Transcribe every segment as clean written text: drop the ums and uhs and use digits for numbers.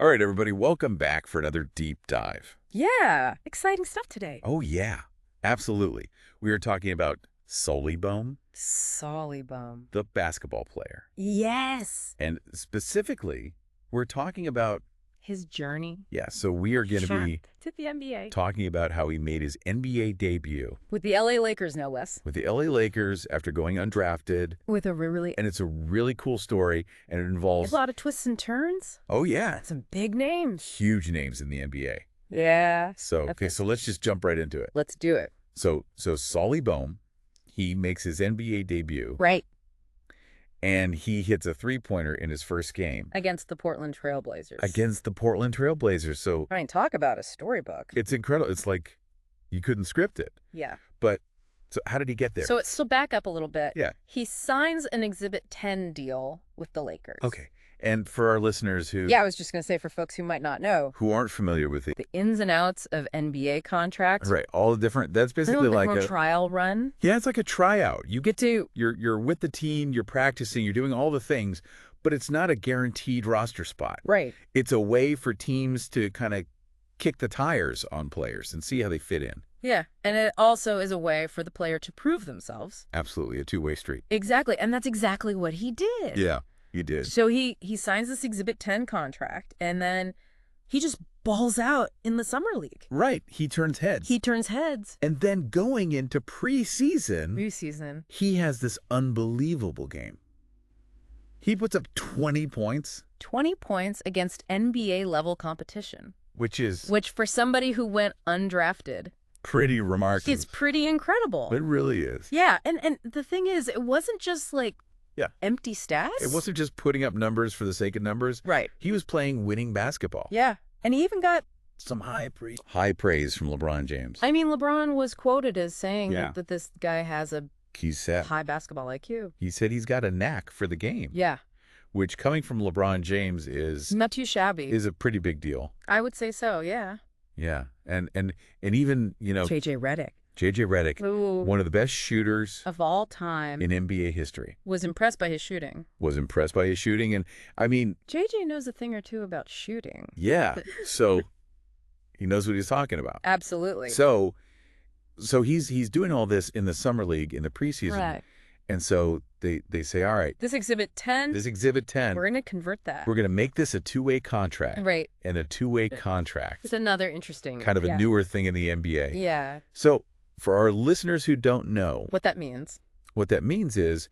All right, everybody, welcome back for another deep dive. Yeah, exciting stuff today. Oh, yeah, absolutely. We are talking about Solibum, the basketball player. Yes. And specifically, we're talking about his journey. Yeah, so we are going to be to the NBA. talking about how he made his NBA debut. With the LA Lakers, no less. With the LA Lakers after going undrafted. With a really... And it's a really cool story, and it involves... a lot of twists and turns. Oh, yeah. Some big names. Huge names in the NBA. Yeah. So, okay, so let's just jump right into it. Let's do it. So Solibum, he makes his NBA debut. Right. And he hits a three-pointer in his first game. Against the Portland Trailblazers. So I mean, talk about a storybook. It's incredible. It's like you couldn't script it. Yeah. But so how did he get there? So back up a little bit. Yeah. He signs an Exhibit 10 deal with the Lakers. Okay. And for our listeners who... Yeah, I was just going to say for folks who might not know. Who aren't familiar with the ins and outs of NBA contracts. Right. All the different... That's basically like a trial run. Yeah, it's like a tryout. You get to... You're with the team, you're practicing, you're doing all the things, but it's not a guaranteed roster spot. Right. It's a way for teams to kind of kick the tires on players and see how they fit in. Yeah, and it also is a way for the player to prove themselves. Absolutely, a two-way street. Exactly, and that's exactly what he did. Yeah. He did. So he signs this Exhibit 10 contract, and then he just balls out in the summer league. Right. He turns heads. And then going into preseason, he has this unbelievable game. He puts up 20 points. 20 points against NBA-level competition. Which for somebody who went undrafted... pretty remarkable. It's pretty incredible. It really is. Yeah, and the thing is, it wasn't just like... Yeah. empty stats? It wasn't just putting up numbers for the sake of numbers. Right. He was playing winning basketball. Yeah. And he even got some high praise from LeBron James. I mean, LeBron was quoted as saying that this guy has a high basketball IQ. He said he's got a knack for the game. Yeah. Which, coming from LeBron James, is not too shabby. Is a pretty big deal. I would say so, yeah. Yeah. And even, J.J. Redick, Ooh. One of the best shooters of all time in NBA history. Was impressed by his shooting. And I mean... J.J. knows a thing or two about shooting. Yeah. So he knows what he's talking about. Absolutely. So he's doing all this in the summer league, in the preseason. Right. And so they say, all right. This Exhibit 10. We're going to convert that. We're going to make this a two-way contract. Right. And a two-way contract. It's another interesting... kind of a newer thing in the NBA. Yeah. So... for our listeners who don't know what that means is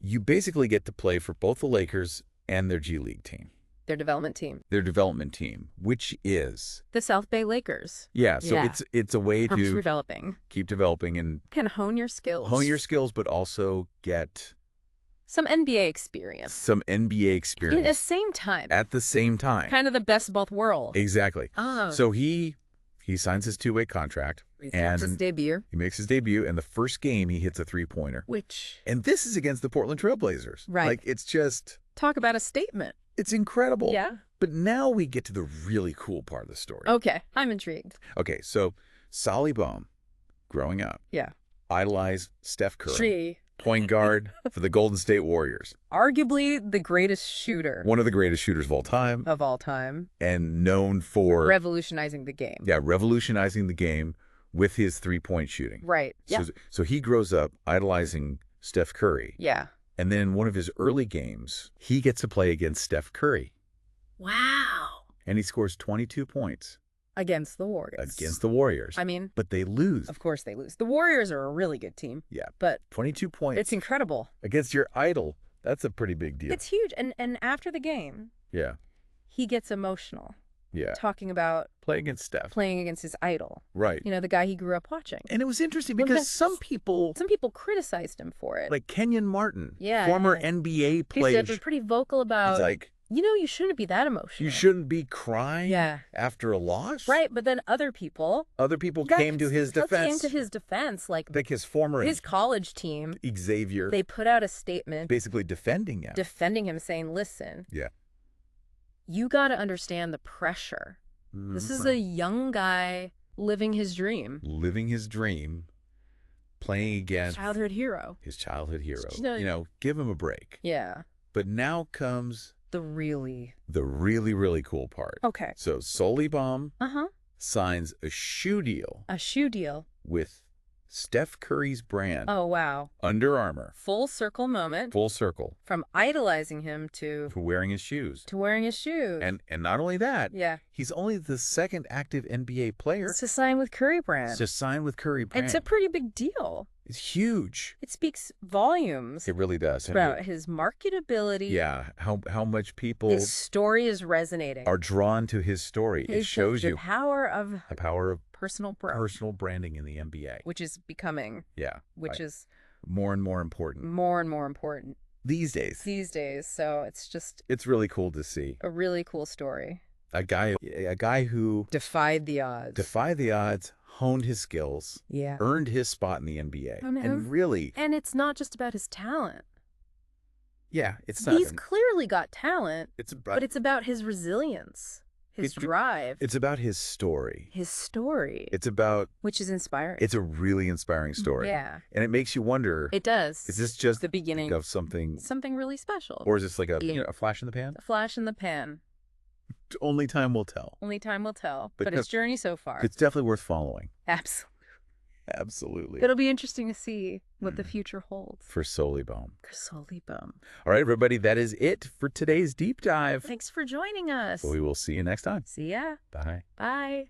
you basically get to play for both the Lakers and their G League team. Their development team, which is the South Bay Lakers. Yeah, so it's a way to keep developing and can hone your skills, but also get some NBA experience. At the same time. Kind of the best of both worlds. Exactly. Oh. So he signs his two-way contract. He makes his debut, and the first game he hits a three-pointer. And this is against the Portland Trailblazers. Right. Like, it's just... talk about a statement. It's incredible. Yeah. But now we get to the really cool part of the story. Okay, I'm intrigued. Okay, so Solibum, growing up, idolized Steph Curry. Point guard for the Golden State Warriors. Arguably the greatest shooter. One of the greatest shooters of all time. And known for... revolutionizing the game. Yeah, revolutionizing the game with his three-point shooting. Right. Yeah. So he grows up idolizing Steph Curry. Yeah. And then in one of his early games, he gets to play against Steph Curry. Wow. And he scores 22 points. Against the Warriors. I mean... but they lose. Of course they lose. The Warriors are a really good team. Yeah. But... 22 points. It's incredible. Against your idol. That's a pretty big deal. It's huge. And after the game... yeah. He gets emotional. Yeah. Talking about... playing against Steph. Playing against his idol. Right. The guy he grew up watching. And it was interesting because some people criticized him for it. Like Kenyon Martin. Yeah. Former NBA player. He's pretty vocal about... he's like... you shouldn't be that emotional. You shouldn't be crying after a loss? Right, but then other people came to his defense. Like his college team, Xavier. They put out a statement. Basically defending him. Saying, listen. Yeah. You got to understand the pressure. Mm-hmm. This is a young guy living his dream. Playing against... his childhood hero. Give him a break. Yeah. But now comes the really, really cool part. Okay. So Solibom Uh-huh. signs a shoe deal. A shoe deal. With Steph Curry's brand. Oh, wow. Under Armour. Full circle moment. Full circle. From idolizing him to wearing his shoes. To wearing his shoes. And not only that, yeah, he's only the second active NBA player to sign with Curry brand. to sign with Curry brand. It's a pretty big deal. It's huge. It speaks volumes. It really does. About his marketability. Yeah, how much people... His story is resonating. Are drawn to his story. It shows you... The power of personal branding in the NBA. Which is becoming... Yeah. Which is... More and more important. More and more important. These days. So it's just... It's really cool to see. A really cool story. A guy who... Defied the odds. Honed his skills, earned his spot in the NBA, and really... And it's not just about his talent. Yeah, it's not... He's clearly got talent, but it's about his resilience, his drive. It's about his story. It's about... Which is inspiring. It's a really inspiring story. Yeah. And it makes you wonder... It does. Is this just the beginning of something... Something really special. Or is this like a flash in the pan? A flash in the pan. Only time will tell. But its journey so far. It's definitely worth following. Absolutely. It'll be interesting to see what the future holds. For Solibom. All right, everybody, that is it for today's deep dive. Thanks for joining us. We will see you next time. See ya. Bye. Bye.